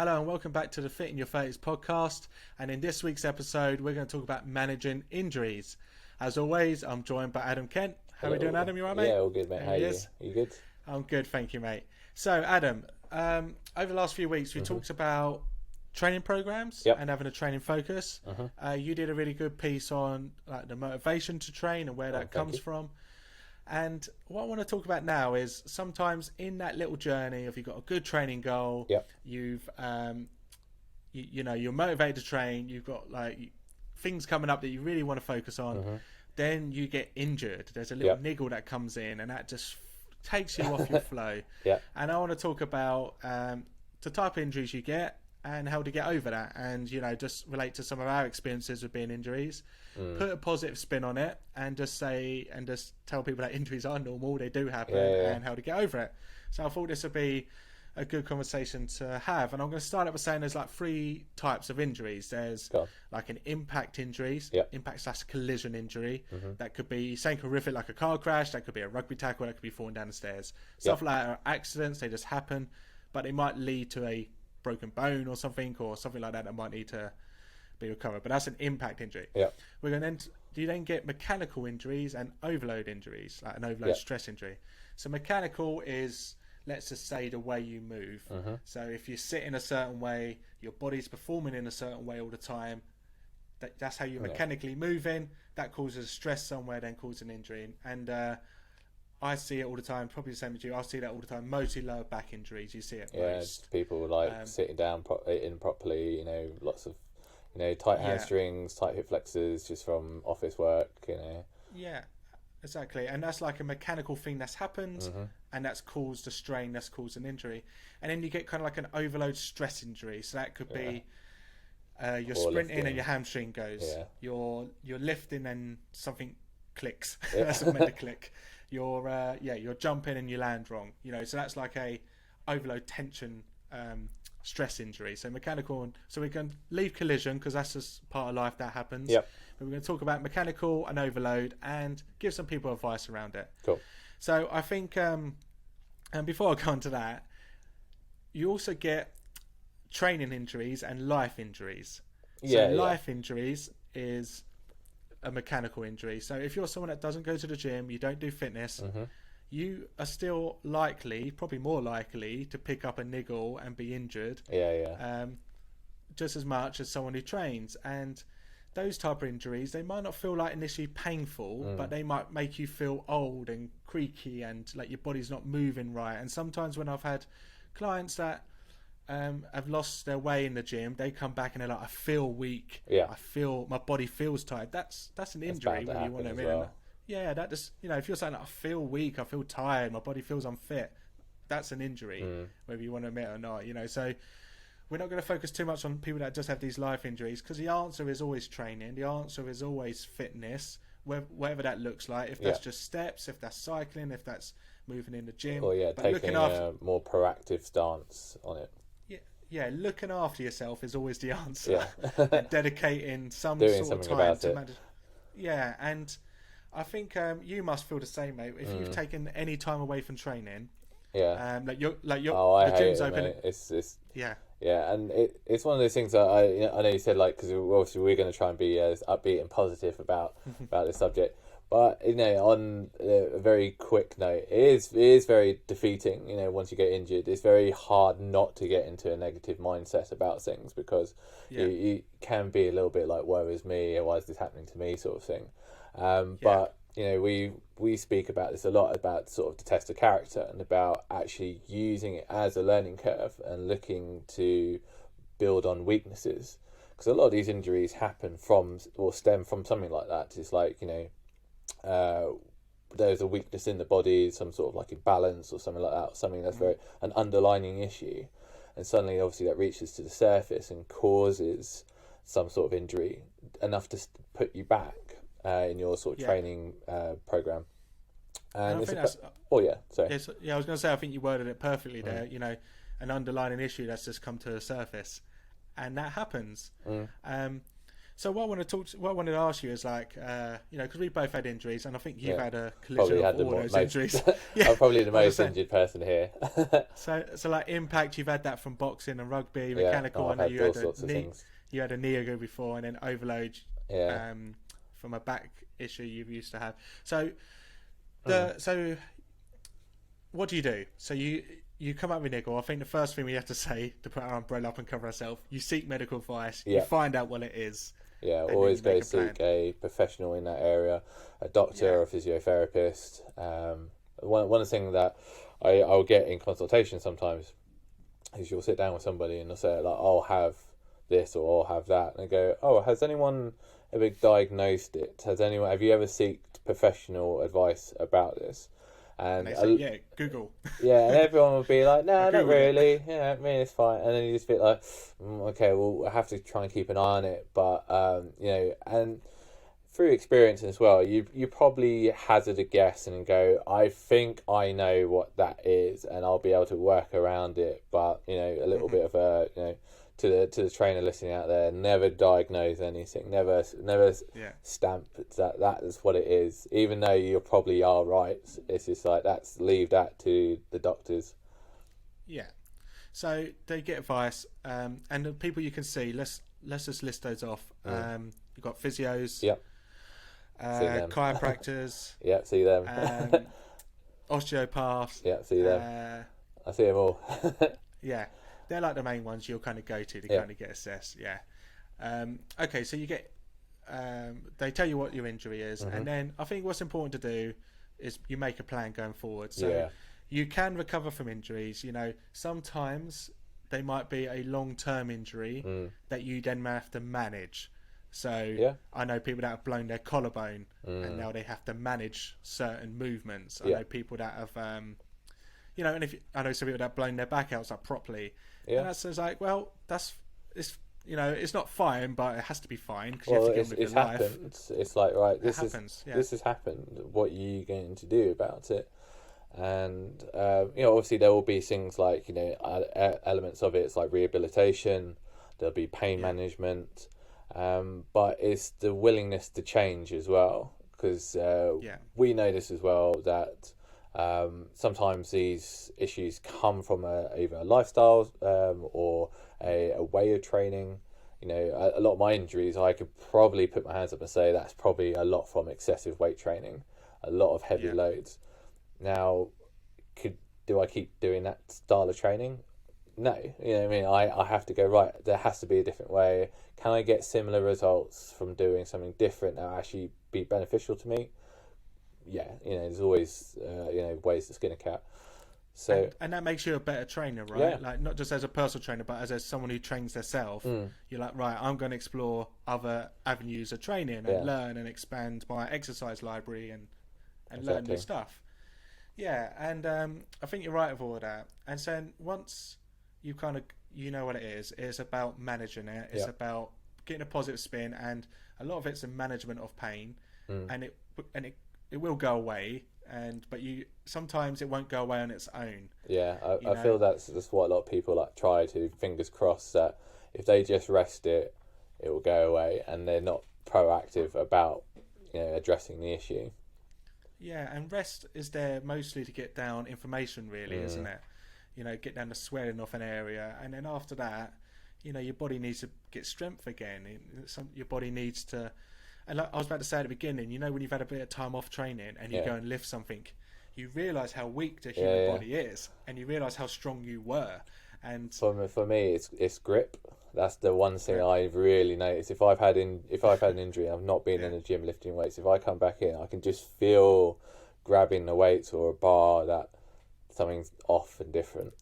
Hello and welcome back to the Fit in Your 30s podcast. And in this week's episode, we're going to talk about managing injuries. As always, I'm joined by Adam Kent. How are we doing, Adam? You all right, mate? Yeah, all good, mate. How are you? Are you good? I'm good, thank you, mate. So, Adam, over the last few weeks, we talked about training programs and having a training focus. You did a really good piece on like the motivation to train and where that comes from. And what I want to talk about now is sometimes in that little journey, if you've got a good training goal, you've, you're motivated to train, you've got like things coming up that you really want to focus on, then you get injured. There's a little niggle that comes in and that just takes you off your flow. And I want to talk about the type of injuries you get and how to get over that, and just relate to some of our experiences with being injuries, put a positive spin on it, and just tell people that injuries are normal, they do happen, and how to get over it. So I thought this would be a good conversation to have, and I'm going to start up by saying there's like three types of injuries. There's like an impact injuries, impact / collision injury. That could be something horrific like a car crash, that could be a rugby tackle, that could be falling down the stairs. Stuff like that are accidents, they just happen, but they might lead to a broken bone or something like that might need to be recovered. But that's an impact injury. We're going to you then get mechanical injuries and overload injuries, like an overload stress injury. So mechanical is, let's just say, the way you move. So if you sit in a certain way, your body's performing in a certain way all the time, that's how you're mechanically moving. That causes stress somewhere, then causes an injury. And I see it all the time, probably the same as you. I see that all the time, mostly lower back injuries. You see it most. People like sitting down improperly, lots of, tight hamstrings, tight hip flexors just from office work, Yeah, exactly. And that's like a mechanical thing that's happened and that's caused a strain, that's caused an injury. And then you get kind of like an overload stress injury. So that could be you're sprinting and your hamstring goes. You're lifting and something clicks. That's meant to click. You're jumping and you land wrong. So that's like a overload tension stress injury. So mechanical, so we can leave collision because that's just part of life that happens. But we're going to talk about mechanical and overload and give some people advice around it. Cool. So I think, and before I go on to that, you also get training injuries and life injuries. Life injuries is a mechanical injury. So if you're someone that doesn't go to the gym, you don't do fitness, you are still likely, probably more likely, to pick up a niggle and be injured. Just as much as someone who trains. And those type of injuries, they might not feel like initially painful, but they might make you feel old and creaky and like your body's not moving right. And sometimes when I've had clients that have lost their way in the gym, they come back and they're like, I feel weak. I feel my body feels tired. That's an injury when you want to admit it. That just, if you're saying that I feel weak, I feel tired, my body feels unfit, that's an injury, whether you want to admit it or not. So we're not going to focus too much on people that just have these life injuries, because the answer is always training. The answer is always fitness, whatever that looks like. If that's just steps, if that's cycling, if that's moving in the gym, or taking a more proactive stance on it. Looking after yourself is always the answer. And dedicating some doing sort of time to manage. And I think you must feel the same, mate. If you've taken any time away from training, the gym's open. Mate. It's and it's one of those things that I know you said, like, because obviously we're going to try and be as upbeat and positive about this subject. But on a very quick note, it is very defeating. Once you get injured, it's very hard not to get into a negative mindset about things, because you can be a little bit like, woe is me, or why is this happening to me, sort of thing. But we speak about this a lot, about sort of the test of character and about actually using it as a learning curve and looking to build on weaknesses, because a lot of these injuries happen from or stem from something like that. It's like there's a weakness in the body, some sort of like imbalance or something like that, something that's an underlying issue, and suddenly obviously that reaches to the surface and causes some sort of injury enough to put you back in your sort of training program. And I it's I was going to say, I think you worded it perfectly there. An underlying issue that's just come to the surface, and that happens. So what I wanted to ask you is like, because we both had injuries, and I think you've had a probably collision had of all those injuries. I'm probably the most injured person here. so like impact, you've had that from boxing and rugby, mechanical. I know you had a knee, you had a knee ago before, and then overload. From a back issue you used to have. So so what do you do? So you come up with niggle. I think the first thing we have to say, to put our umbrella up and cover ourselves, you seek medical advice. You find out what it is. Yeah, always go seek a professional in that area, a doctor or a physiotherapist. One of the things that I'll get in consultation sometimes is you'll sit down with somebody and they'll say like, I'll have this or I'll have that, and they go, oh, has anyone ever diagnosed it? Have you ever sought professional advice about this? And they say, Google. Yeah, and everyone would be like, no, not really. Yeah, I mean, it's fine. And then you just feel like, okay, well, I have to try and keep an eye on it. But, and through experience as well, you probably hazard a guess and go, I think I know what that is, and I'll be able to work around it. But, a little bit of a, to the trainer listening out there, never diagnose anything, never stamp that is what it is, even though you probably are right. It's just like, leave that to the doctors. So they get advice, and the people you can see, let's just list those off. You've got physios, chiropractors, see them, osteopaths, see them, I see them all. They're like the main ones you'll kind of go to kind of get assessed. Okay, so you get they tell you what your injury is, and then I think what's important to do is you make a plan going forward. So you can recover from injuries. Sometimes they might be a long-term injury that you then have to manage. So I know people that have blown their collarbone and now they have to manage certain movements. I know people that have I know some people that have blown their back out properly. And that's like, well, it's not fine, but it has to be fine because you have to get on with your life. It's like, right, this has happened. What are you going to do about it? And obviously there will be things like elements of it. It's like rehabilitation. There'll be pain management, but it's the willingness to change as well. Because we know this as well, that sometimes these issues come from either a lifestyle or a way of training. A lot of my injuries, I could probably put my hands up and say that's probably a lot from excessive weight training, a lot of heavy loads. Now, do I keep doing that style of training? No. I have to go, right, there has to be a different way. Can I get similar results from doing something different that will actually be beneficial to me? There's always ways to skin a cat. So and that makes you a better trainer, right? Like not just as a personal trainer, but as someone who trains themselves. You're like, right, I'm going to explore other avenues of training and learn and expand my exercise library and learn new stuff. And I think you're right with all of that. And so once you kind of know what it is, it's about managing it. It's about getting a positive spin, and a lot of it's a management of pain, and it will go away, but sometimes it won't go away on its own. I feel that's what a lot of people try to, fingers crossed, that if they just rest it will go away, and they're not proactive about addressing the issue. And rest is there mostly to get down inflammation, really, isn't it? Get down the swelling off an area, and then after that, your body needs to get strength again. Your body needs to. And like I was about to say at the beginning, when you've had a bit of time off training and you go and lift something, you realise how weak the human body is, and you realise how strong you were. And for me, it's grip. That's the one thing I've really noticed. If I've had an injury, I've not been in a gym lifting weights. If I come back in, I can just feel grabbing the weights or a bar that something's off and different.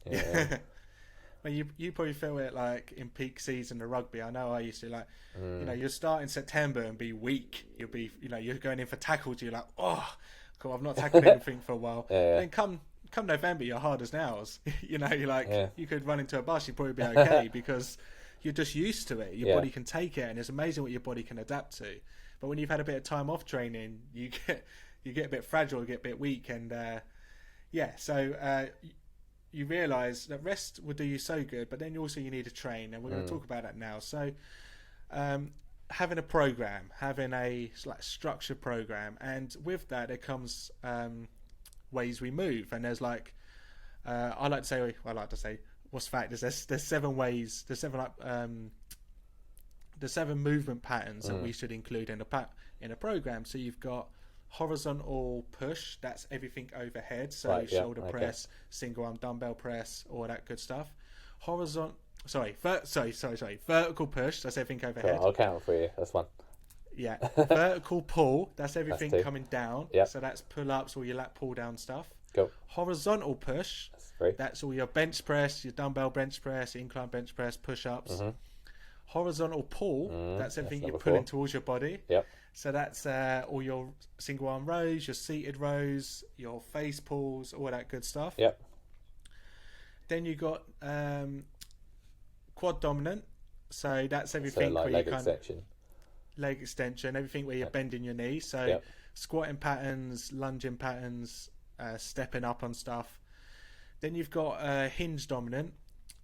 Well, you probably feel it like in peak season of rugby. I know I used to you'll start in September and be weak. You'll be, you're going in for tackles. You're like, oh, cool, I've not tackled anything for a while. Then come November, you're hard as nails. You're like, you could run into a bus, you'd probably be okay because you're just used to it. Your body can take it, and it's amazing what your body can adapt to. But when you've had a bit of time off training, you get a bit fragile, you get a bit weak, and you realise that rest will do you so good, but then also you need to train, and we're going to talk about that now. So having a program, having a like structured program, and with that it comes ways we move. And there's like I like to say what's fact is there's 7 ways, there's 7 movement patterns that we should include in a program. So you've got horizontal push, that's everything overhead, so shoulder press, single arm dumbbell press, all that good stuff. Vertical push, that's everything overhead. Cool, I'll count for you, that's one. Yeah. Vertical pull, that's everything that's coming down. Yep. So that's pull-ups or your lat pull-down stuff. Cool. Horizontal push, that's 3. That's all your bench press, your dumbbell bench press, incline bench press, push-ups. Horizontal pull, that's everything you're pulling towards your body. Yep. So that's all your single arm rows, your seated rows, your face pulls, all that good stuff. Yep. Then you got quad dominant. So that's everything like where leg you extension. Leg extension, everything where you're bending your knee. So squatting patterns, lunging patterns, stepping up on stuff. Then you've got hinge dominant.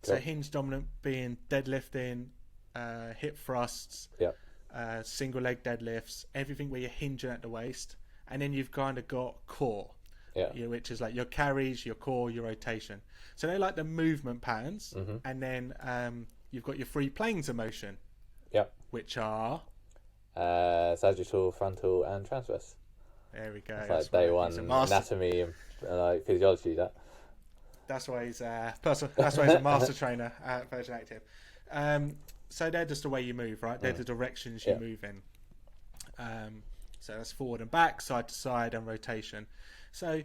So hinge dominant being deadlifting, hip thrusts, single leg deadlifts, everything where you're hinging at the waist. And then you've kind of got core, which is like your carries, your core, your rotation. So they're like the movement patterns. And then you've got your 3 planes of motion, which are sagittal, frontal, and transverse. There we go. It's like day one anatomy and like physiology. That's why he's That's why he's a master trainer at Virgin Active. So they're just the way you move, right? They're the directions you move in. So that's forward and back, side to side, and rotation. So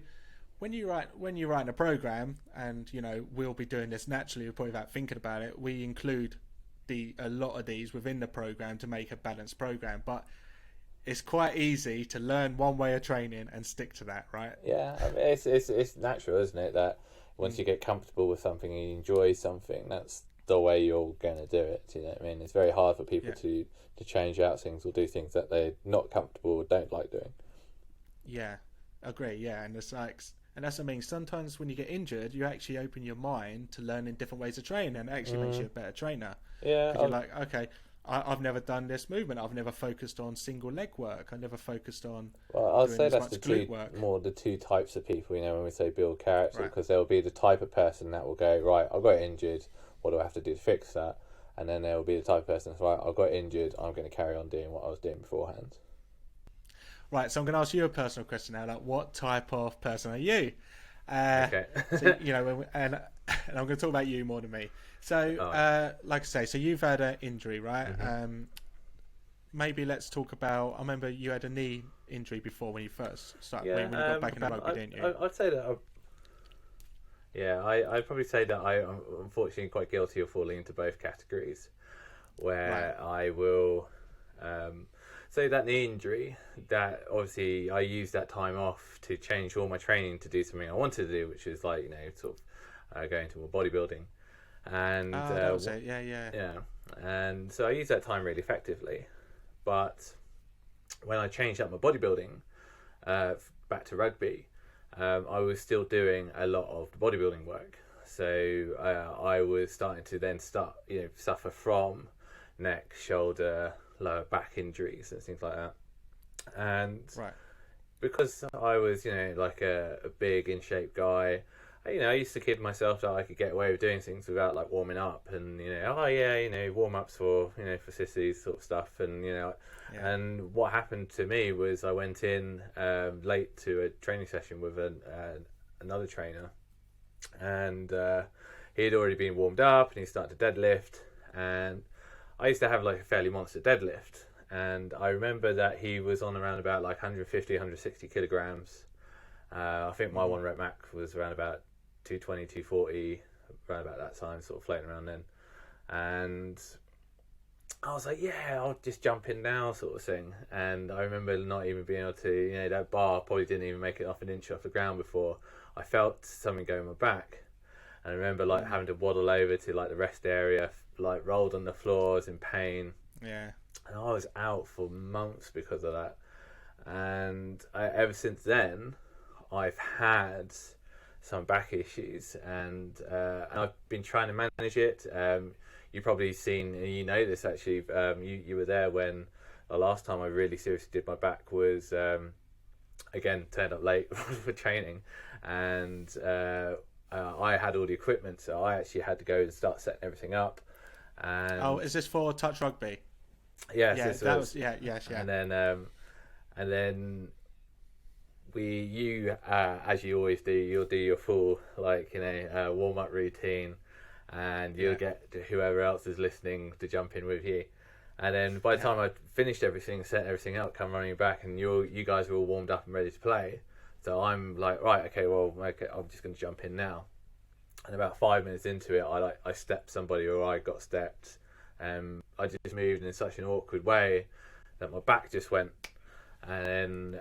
when you're writing a program, and we'll be doing this naturally, probably without thinking about it, we include a lot of these within the program to make a balanced program. But it's quite easy to learn one way of training and stick to that, right? Yeah, I mean, it's natural, isn't it, that once you get comfortable with something and you enjoy something, that's the way you're going to do it. You know what I mean? It's very hard for people to change out things or do things that they're not comfortable or don't like doing. Yeah, agree. Yeah, and it's like, and that's what I mean. Sometimes when you get injured, you actually open your mind to learning different ways of training, and it actually makes you a better trainer. Yeah, because you're like, okay, I've never done this movement. I've never focused on single leg work. I never focused on. Well, I'd say that's the 2 types of people. When we say build character, because there will be the type of person that will go, right, I got injured. What do I have to do to fix that? And then there will be the type of person that's right, I got injured. I'm going to carry on doing what I was doing beforehand. Right. So I'm going to ask you a personal question now. Like, what type of person are you? Okay. So, and I'm going to talk about you more than me. So, like I say, so you've had an injury, right? Maybe let's talk about. I remember you had a knee injury before when you first started. When you got back in the rugby, didn't you? I'd say that. I'd probably say that I'm unfortunately quite guilty of falling into both categories, where I will say that knee injury, that obviously I used that time off to change all my training to do something I wanted to do, which is like sort of going to more bodybuilding. And that was it. Yeah. And so I used that time really effectively, but when I changed up my bodybuilding back to rugby, I was still doing a lot of the bodybuilding work. So I was starting to then suffer from neck, shoulder, lower back injuries and things like that. And because I was like a big in shape guy, I used to kid myself that I could get away with doing things without like warming up and warm ups for for sissies sort of stuff. And and what happened to me was I went in late to a training session with another trainer, and he had already been warmed up and he started to deadlift, and I used to have like a fairly monster deadlift, and I remember that he was on around about like 150 160 kilograms. I think my 1 rep max was around about 220, 240, around about that time, sort of floating around then. And I was like, yeah, I'll just jump in now, sort of thing. And I remember not even being able to, that bar probably didn't even make it off an inch off the ground before I felt something go in my back. And I remember like having to waddle over to like the rest area, like rolled on the floors in pain. Yeah. And I was out for months because of that. And ever since then, I've had some back issues, and I've been trying to manage it. you probably seen, and you know this actually. You were there when the last time I really seriously did my back was again turned up late for training, and I had all the equipment, so I actually had to go and start setting everything up. And is this for touch rugby? Yes, yeah, that was yeah. And then you as you always do, you'll do your full warm up routine, and you'll get whoever else is listening to jump in with you. And then by the time I finished everything, set everything up, come running back, and you guys were all warmed up and ready to play. So I'm like, right, okay, I'm just going to jump in now. And about 5 minutes into it, I stepped somebody, or I got stepped. I just moved in such an awkward way that my back just went, and then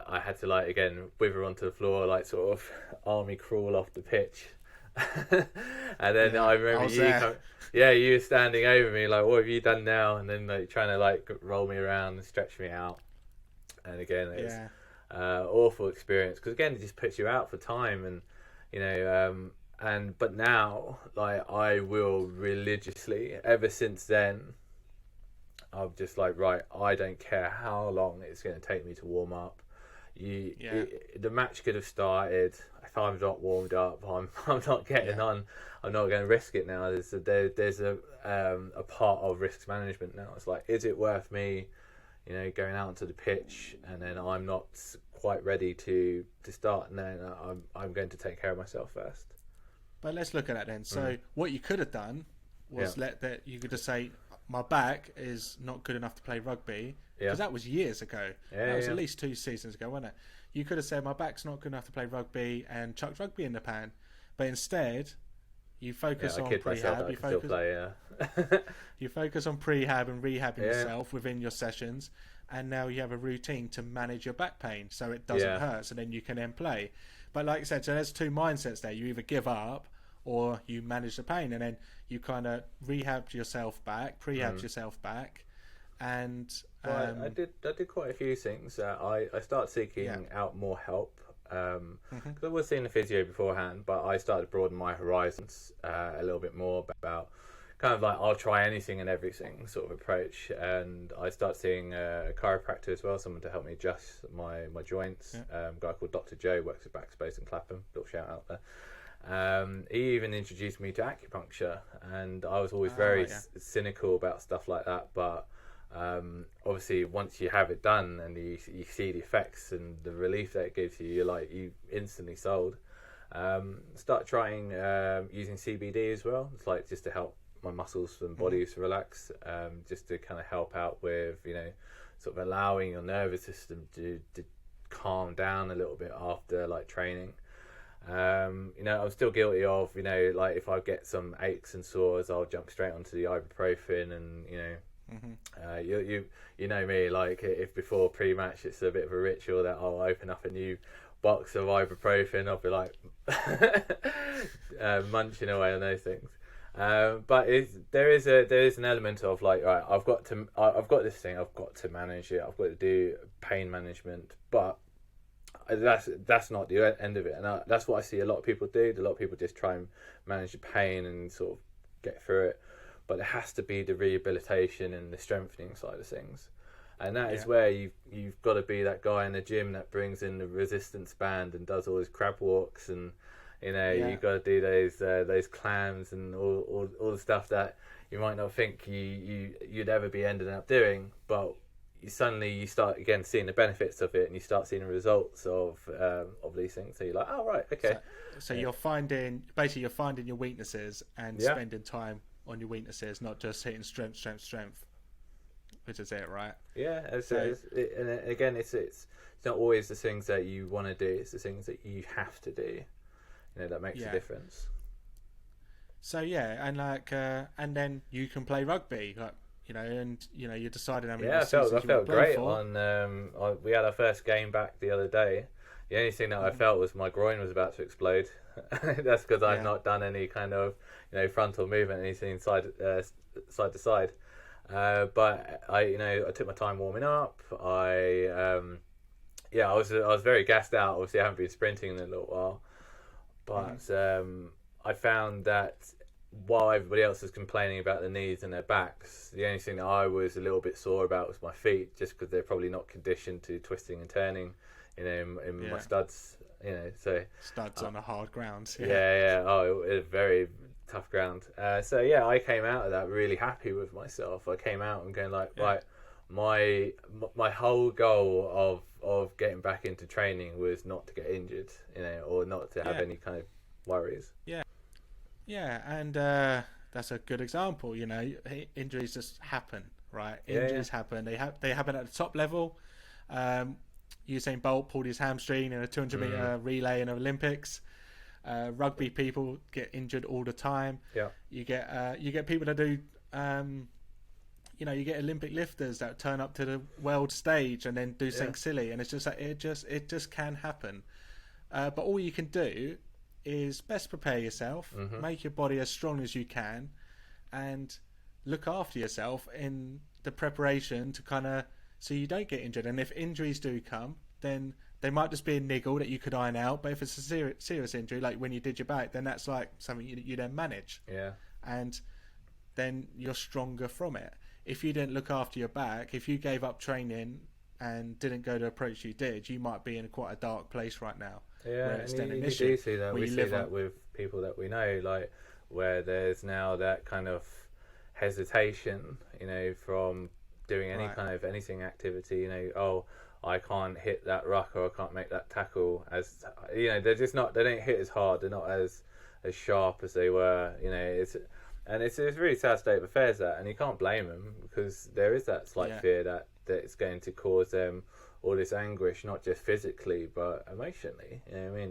I had to again wither onto the floor, sort of army crawl off the pitch. And then I remember you were standing over me like, what have you done now? And then trying to roll me around and stretch me out. And again, it's awful experience, because again it just puts you out for time, and but now I will religiously, ever since then, I'm just right, I don't care how long it's going to take me to warm up. The match could have started. If I'm not warmed up, I'm not getting on. I'm not going to risk it now. There's a part of risk management now. It's is it worth me, going out onto the pitch, and then I'm not quite ready to start, and then I'm going to take care of myself first. But let's look at that then. So what you could have done was you could just say, my back is not good enough to play rugby, because that was years ago. That was at least 2 seasons ago, wasn't it? You could have said, my back's not good enough to play rugby, and chucked rugby in the pan. But instead, you focus on prehab. You focus on prehab and rehabbing yourself within your sessions, and now you have a routine to manage your back pain so it doesn't hurt, so then you can then play. But like I said, so there's 2 mindsets there. You either give up or you manage the pain, and then you kind of rehab yourself back, prehab yourself back, and I did quite a few things. I started seeking out more help, because I was seeing a physio beforehand, but I started to broaden my horizons a little bit more about kind of I'll try anything and everything sort of approach. And I started seeing a chiropractor as well, someone to help me adjust my joints. A guy called Dr. Joe, works at Backspace in Clapham, little shout out there. He even introduced me to acupuncture, and I was always very cynical about stuff like that, but obviously once you have it done and you see the effects and the relief that it gives you, you instantly sold. Start trying using CBD as well. It's just to help my muscles and bodies to relax, just to kind of help out with sort of allowing your nervous system to calm down a little bit after training. I'm still guilty of if I get some aches and sores, I'll jump straight onto the ibuprofen, and you know me, if before pre-match it's a bit of a ritual that I'll open up a new box of ibuprofen, I'll be munching away on those things. But there is an element of right, I've got this thing, I've got to manage it, I've got to do pain management, but that's not the end of it. And that's what I see a lot of people do. A lot of people just try and manage the pain and sort of get through it, but it has to be the rehabilitation and the strengthening side of things. And that is where you've got to be that guy in the gym that brings in the resistance band and does all his crab walks, and you've got to do those clams and all the stuff that you might not think you'd ever be ending up doing, but you start again seeing the benefits of it, and you start seeing the results of these things. So you're like, oh right, okay. So you're finding your weaknesses and spending time on your weaknesses, not just hitting strength, which is it, right? Yeah, and again, it's not always the things that you want to do; it's the things that you have to do. That makes a difference. So and then you can play rugby, and you decided how many seasons I felt great for. We had our first game back the other day. The only thing that I felt was my groin was about to explode. That's because I've not done any kind of frontal movement, anything side to side. But I took my time warming up. I was very gassed out. Obviously, I haven't been sprinting in a little while, but I found that while everybody else was complaining about their knees and their backs, the only thing that I was a little bit sore about was my feet, just because they're probably not conditioned to twisting and turning, in my studs, so studs on a hard ground. Oh, it was very tough ground. So yeah, I came out of that really happy with myself. I came out and going like, right, my whole goal of getting back into training was not to get injured, or not to have any kind of worries. Yeah, and that's a good example. Injuries just happen, right? Injuries happen. They happen at the top level. Usain Bolt pulled his hamstring in a 200-meter relay in the Olympics. Rugby people get injured all the time. Yeah, you get people that do. You get Olympic lifters that turn up to the world stage and then do something silly, and it's just like it just can happen. But all you can do is best prepare yourself, make your body as strong as you can, and look after yourself in the preparation to kind of so you don't get injured. And if injuries do come, then they might just be a niggle that you could iron out. But if it's a serious injury, like when you did your back, then that's like something you then manage. Yeah. And then you're stronger from it. If you didn't look after your back, if you gave up training and didn't go the approach you did, you might be in quite a dark place right now. Yeah, and you do see that. We see that with people that we know, like where there's now that kind of hesitation, from doing any kind of activity. Oh, I can't hit that ruck, or I can't make that tackle. As they're just not. They don't hit as hard. They're not as sharp as they were. It's a really sad state of affairs, that, and you can't blame them, because there is that slight fear that it's going to cause them all this anguish, not just physically but emotionally.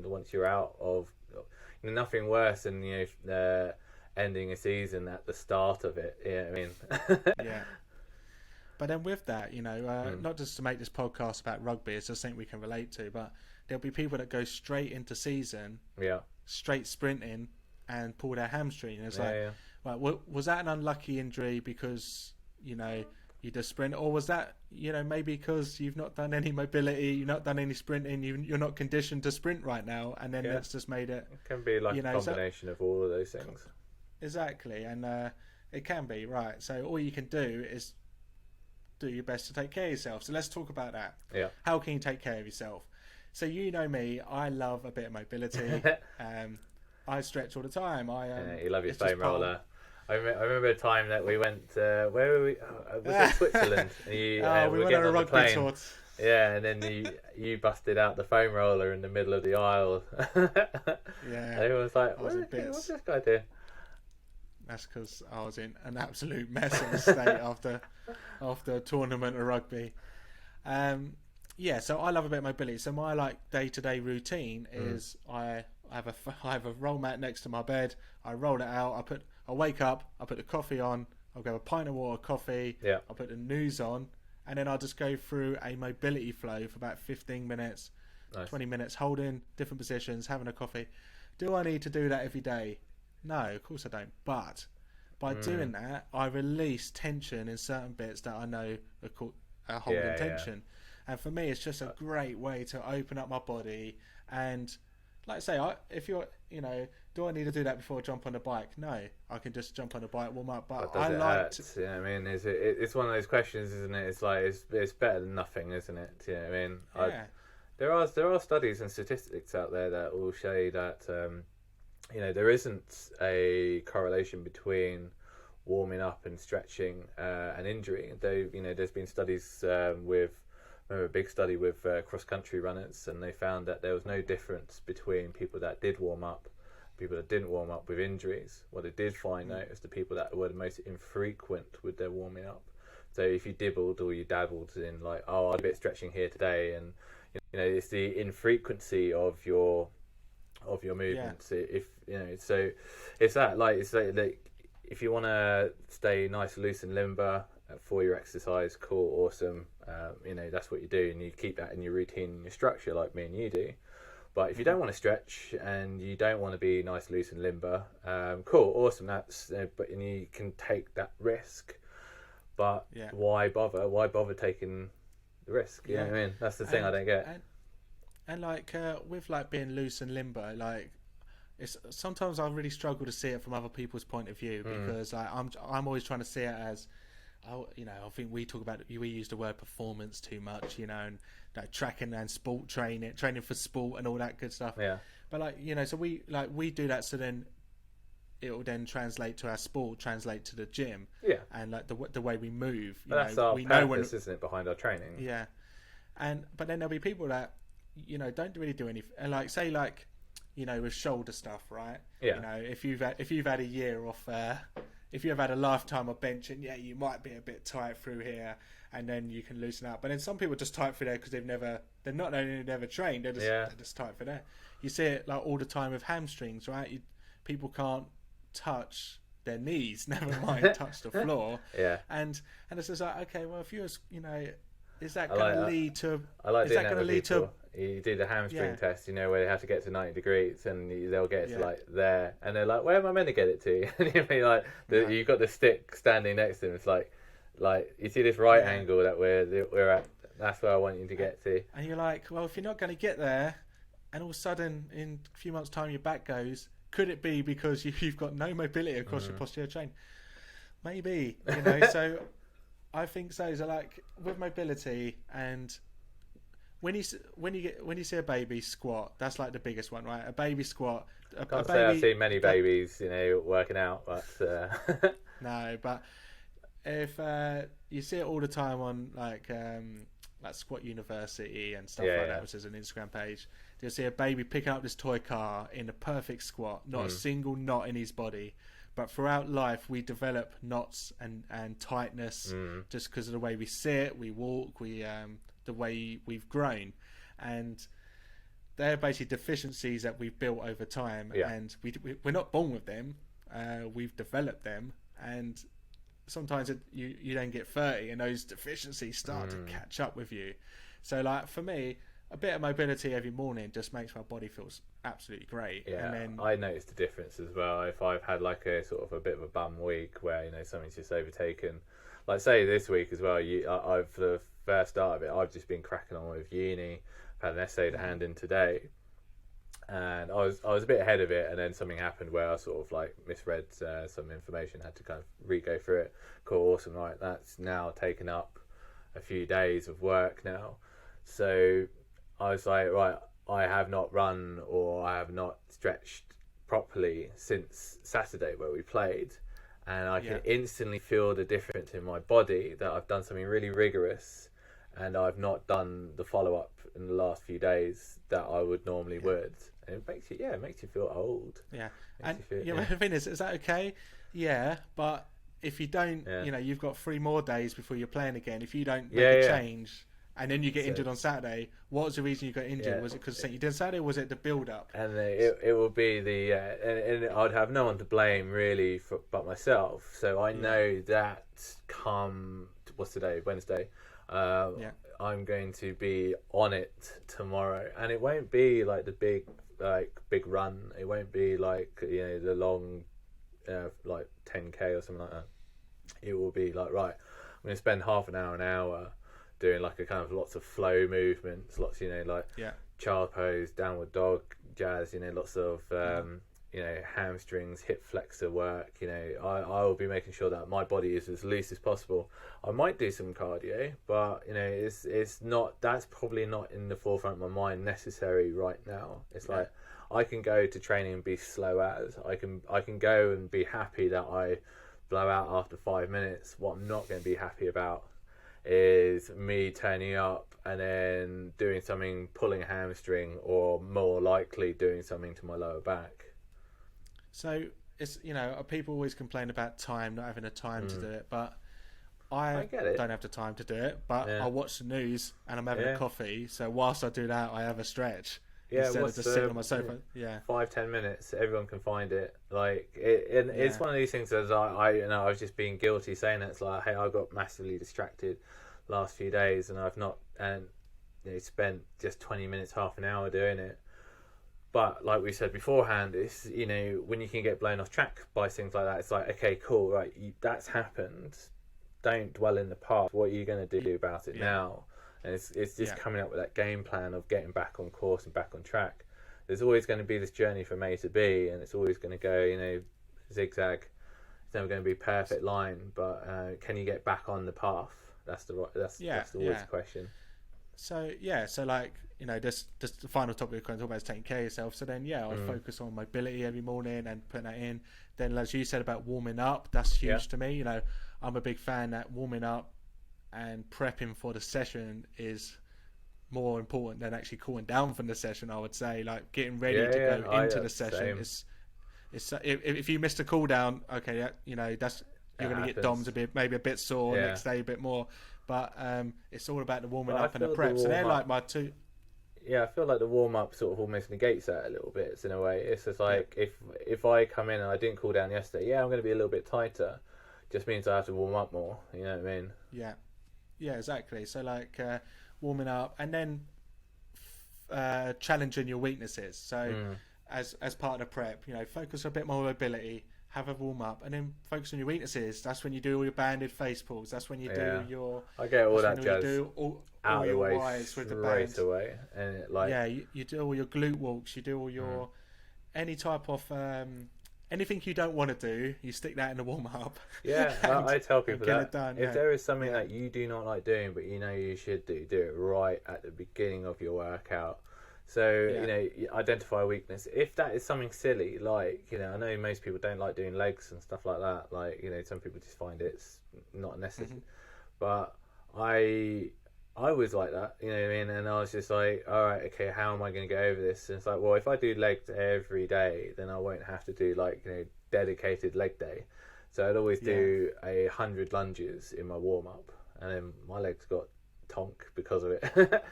Once you're out of, nothing worse than ending a season at the start of it. Yeah. But then with that, not just to make this podcast about rugby, it's just something we can relate to, but there'll be people that go straight into season, straight sprinting, and pull their hamstring. And it's well, was that an unlucky injury because you just sprint, or was that maybe because you've not done any mobility, you've not done any sprinting, you're not conditioned to sprint right now, and then that's just made it. It can be like a combination of all of those things. Exactly, and it can be right. So all you can do is do your best to take care of yourself. So let's talk about that. Yeah. How can you take care of yourself? So me, I love a bit of mobility. I stretch all the time. You love your foam roller. I remember a time that we went. Where were we? Was it Switzerland? We went on a rugby tour. Yeah, and then you busted out the foam roller in the middle of the aisle. Yeah. Everyone was like, "What's this guy doing?" That's because I was in an absolute mess of a state after a tournament of rugby. So I love a bit of mobility. So my day-to-day routine is I have a roll mat next to my bed. I roll it out. I wake up. I put the coffee on. I'll go a pint of water, coffee. Yeah. I'll put the news on, and then I'll just go through a mobility flow for about 15 minutes, 20 minutes, holding different positions, having a coffee. Do I need to do that every day? No, of course I don't. But by doing that, I release tension in certain bits that I know are holding tension. And for me, it's just a great way to open up my body. And like I say, if you're, do I need to do that before I jump on the bike? No, I can just jump on the bike, warm up. But I like to... it's one of those questions, isn't it? It's like it's better than nothing, isn't it? Yeah. There are studies and statistics out there that will show that there isn't a correlation between warming up and stretching and injury. Though there's been studies a big study with cross-country runners, and they found that there was no difference between people that did warm up, people that didn't warm up with injuries. What they did find out is the people that were the most infrequent with their warming up. So if you dibbled or you dabbled in I'll do a bit of stretching here today, and it's the infrequency of your movements. If so it's that if you want to stay nice, loose and limber for your exercise, cool, awesome. That's what you do, and you keep that in your routine and your structure like me and you do. But if you don't want to stretch and you don't want to be nice, loose and limber, cool, awesome, that's but you can take that risk. But why bother taking the risk? You know what I mean? That's the thing I don't get. And with being loose and limber, it's sometimes I really struggle to see it from other people's point of view, because I'm always trying to see it as, I think we use the word performance too much, and tracking and sport training for sport and all that good stuff. Yeah. But so we do that, so then it will then translate to our sport, translate to the gym. Yeah. And the way we move. That's our purpose, isn't it, behind our training? Yeah. But then there'll be people that, don't really do anything, and with shoulder stuff, right? Yeah. If you've had a year off, if you've had a lifetime of benching, you might be a bit tight through here, and then you can loosen up. But then some people are just tight through there because they're not only never trained, they're just tight for there. You see it all the time with hamstrings, right? People can't touch their knees, never mind touch the floor. Yeah. And it's just like, okay, well, if you're, is that going to lead to? I like doing that with people. You do the hamstring test, where they have to get to 90 degrees, and they'll get to there, and they're like, "Where am I meant to get it to?" And you'll be like, "You've got the stick standing next to them." It's like you see this right angle that we're at. That's where I want you to get to. And you're like, well, if you're not going to get there, and all of a sudden in a few months' time your back goes, could it be because you've got no mobility across your posterior chain? Maybe, So I think so. So with mobility, and when you see a baby squat, that's like the biggest one, right? A baby squat. Can't say I've seen many babies, working out, but no. But if you see it all the time on like Squat University and stuff like that, which is an Instagram page, you'll see a baby picking up this toy car in a perfect squat, not a single knot in his body. But throughout life, we develop knots and tightness just because of the way we sit, we walk, the way we've grown. And they're basically deficiencies that we've built over time. Yeah. And we're not born with them. We've developed them. And sometimes you then get 30 and those deficiencies start to catch up with you. So for me, a bit of mobility every morning just makes my body feels absolutely great. Yeah, and then I noticed the difference as well. If I've had a sort of a bit of a bum week where something's just overtaken, like say this week as well, I've for the first start of it, I've just been cracking on with uni. I've had an essay to hand in today, and I was a bit ahead of it, and then something happened where I sort of misread some information, had to kind of re-go through it. Cool, awesome, right? That's now taken up a few days of work now, so I was like, right, I have not run or I have not stretched properly since Saturday where we played, and I can instantly feel the difference in my body that I've done something really rigorous and I've not done the follow-up in the last few days that I would normally would. And it makes you feel old. Yeah. And the thing is that okay? Yeah, but if you don't, you've got 3 more days before you're playing again. If you don't make a change, and then you get injured on Saturday, what was the reason you got injured? Was it because you did Saturday, or was it the build-up? And it will be and I'd have no one to blame really but myself. So I know that come, what's today, Wednesday, I'm going to be on it tomorrow, and it won't be like the big run. It won't be the long 10k or something like that. It will be right, I'm going to spend half an hour doing a kind of lots of flow movements, lots child pose, downward dog, jazz, lots of hamstrings, hip flexor work. I will be making sure that my body is as loose as possible. I might do some cardio, but it's not, that's probably not in the forefront of my mind necessary right now. It's I can go to training and be slow as I can go and be happy that I blow out after 5 minutes. What I'm not going to be happy about is me turning up and then doing something, pulling a hamstring, or more likely doing something to my lower back. So it's people always complain about time, not having the time to do it, but I don't have the time to do it. But I watch the news and I'm having a coffee, so whilst I do that, I have a stretch. Instead of just sitting on my sofa. 5-10 minutes, everyone can find it. It's one of these things as I was just being guilty saying that. It's hey, I got massively distracted last few days, and I've not spent just 20 minutes, half an hour doing it. But like we said beforehand, it's when you can get blown off track by things like that, it's okay, cool, right, that's happened. Don't dwell in the past. What are you going to do about it now? And it's just coming up with that game plan of getting back on course and back on track. there's always going to be this journey from A to B, and it's always going to go, you know, zigzag. It's never going to be a perfect line, but can you get back on the path? That's always the question. So like, you know, just the final topic we're going to talk about is taking care of yourself. So then I focus on mobility every morning and putting that in. Then, as you said about warming up, that's huge to me. You know, I'm a big fan that warming up and prepping for the session is more important than actually cooling down from the session. I would say, like, getting ready to go into the session is if you miss the cool down, okay, you know, that's you're going to get DOMs maybe a bit sore next day, a bit more. But it's all about the warming up and the prep. So they're like my two. Yeah, I feel like the warm up sort of almost negates that a little bit. It's in a way. It's just like if I come in and I didn't cool down yesterday, I'm going to be a little bit tighter. Just means I have to warm up more. You know what I mean? Yeah, exactly. So like warming up and then challenging your weaknesses. So as part of the prep, you know, focus a bit more mobility. Have a warm up and then focus on your weaknesses. That's when you do all your banded face pulls. That's when you do your. I get all that jazz. You do all out your of the way wise with the band. Straight away, and you do all your glute walks. You do all your any type of anything you don't want to do. You stick that in the warm up. Yeah, I tell people that if there is something that you do not like doing, but you know you should do it right at the beginning of your workout. So, you know, you identify a weakness. If that is something silly, like, you know, I know most people don't like doing legs and stuff like that. Like, you know, some people just find it's not necessary. But I was like that, you know what I mean? And I was just like, all right, okay, how am I going to get over this? And it's like, well, if I do legs every day, then I won't have to do, like, you know, dedicated leg day. So I'd always do 100 lunges in my warm-up. And then my legs got tonk because of it.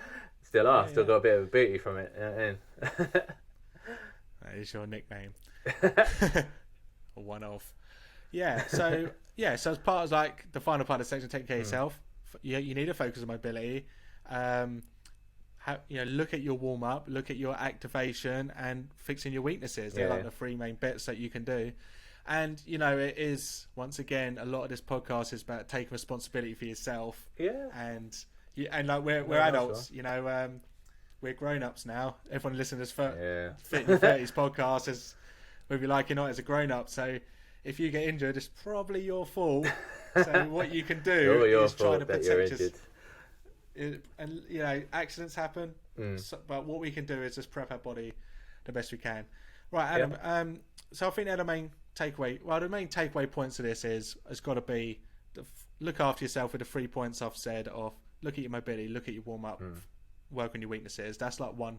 Still got a bit of a booty from it. That is your nickname. One off. So as part of like the final part of the section, take care of yourself. You need to focus on mobility. Look at your warm up, look at your activation, and fixing your weaknesses. They're like the three main bits that you can do. And you know, it is once again a lot of this podcast is about taking responsibility for yourself. Yeah. And like we're adults, you know, we're grown ups now. Everyone listening to this Fit in Your 30s podcast is, whether you like it or not, is a grown up. So if you get injured, it's probably your fault. So what you can do is try to protect yourself. And you know, accidents happen. But what we can do is just prep our body the best we can. Right, Adam. So I think they're the main takeaway. Well, the main takeaway points of this has got to be look after yourself with the 3 points I've said of. Look at your mobility, look at your warm-up, work on your weaknesses. That's like one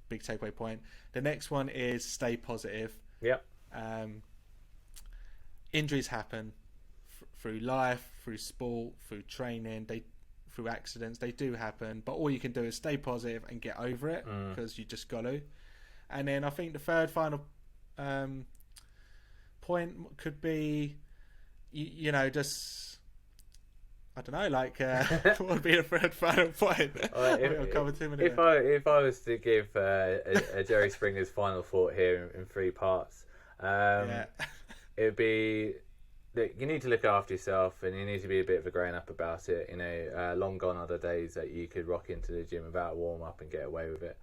big takeaway point. The next one is stay positive. Yep. Injuries happen through life, through sport, through training, through accidents. They do happen, but all you can do is stay positive and get over it because you just got to. And then I think the third final point could be, you know, just... I don't know, like, what would be a final point? If I was to give a Jerry Springer's final thought here in 3 parts, it'd be that you need to look after yourself and you need to be a bit of a grown up about it. You know, long gone are the days that you could rock into the gym without a warm up and get away with it.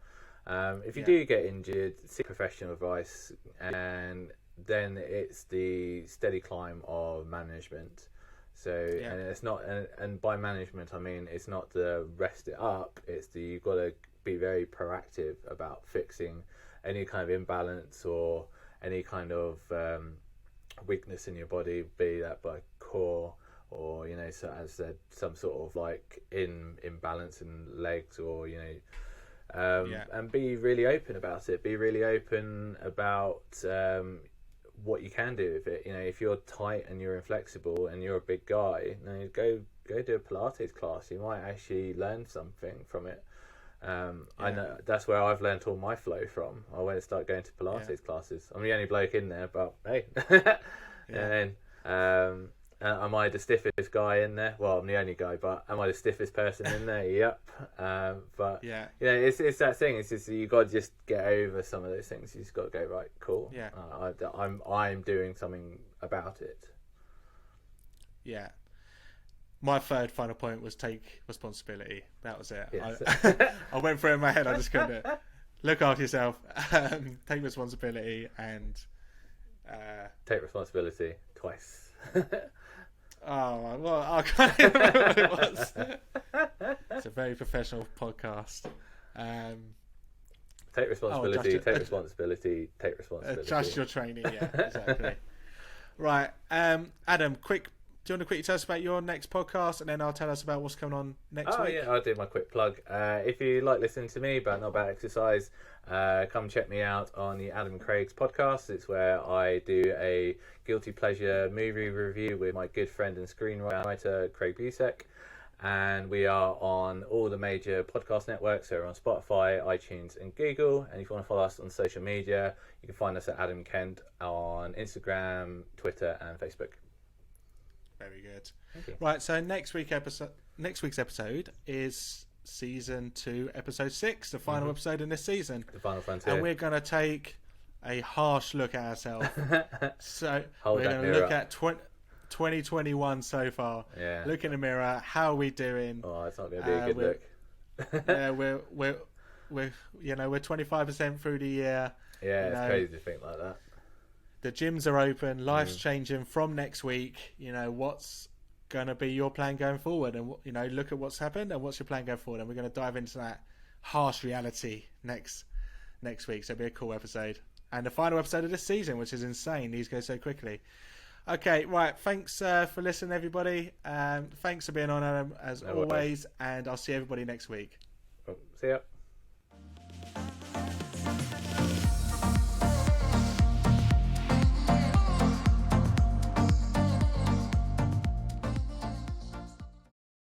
If you do get injured, seek professional advice, and then it's the steady climb of management. So and it's not, and by management I mean it's not to rest it up. It's you've got to be very proactive about fixing any kind of imbalance or any kind of weakness in your body, be that by core or you know, so as said, some sort of like imbalance in legs or you know, and be really open about it. Be really open about what you can do with it. You know, if you're tight and you're inflexible and you're a big guy, you know, go do a Pilates class. You might actually learn something from it. I know that's where I've learned all my flow from. I went and started going to Pilates classes. I'm the only bloke in there, but hey. And then am I the stiffest guy in there? Well, I'm the only guy, but am I the stiffest person in there? Yep. But you know, it's that thing. It's just you got to just get over some of those things. You just got to go, right, cool. Yeah. I'm doing something about it. Yeah. My third final point was take responsibility. That was it. Yes. I went through it in my head. I just couldn't do it. look after yourself, take responsibility, and take responsibility twice. Oh, well, I can't remember what it was. It's a very professional podcast. Take responsibility, take responsibility, take responsibility. Adjust your training, yeah, exactly. Right, Adam, do you want to quickly tell us about your next podcast, and then I'll tell us about what's going on next week? Oh, yeah, I'll do my quick plug. If you like listening to me, but not about exercise, come check me out on the Adam Craig's podcast. It's where I do a guilty pleasure movie review with my good friend and screenwriter, Craig Busek. And we are on all the major podcast networks. So we're on Spotify, iTunes, and Google. And if you want to follow us on social media, you can find us at Adam Kent on Instagram, Twitter, and Facebook. Very good. Right, so next week's episode is season 2, episode 6, the final episode in this season. The final frontier. And we're going to take a harsh look at ourselves. So we're going to look at 2021 so far. Yeah. Look in the mirror. How are we doing? Oh, it's not going to be a good look. Yeah, we're 25% through the year. Yeah, it's crazy to think like that. The gyms are open. Life's changing from next week. What's going to be your plan going forward? And look at what's happened and what's your plan going forward. And we're going to dive into that harsh reality next week. So it'll be a cool episode. And the final episode of this season, which is insane. These go so quickly. Okay, right. Thanks for listening, everybody. Thanks for being on, Adam, as always. And I'll see everybody next week. See ya.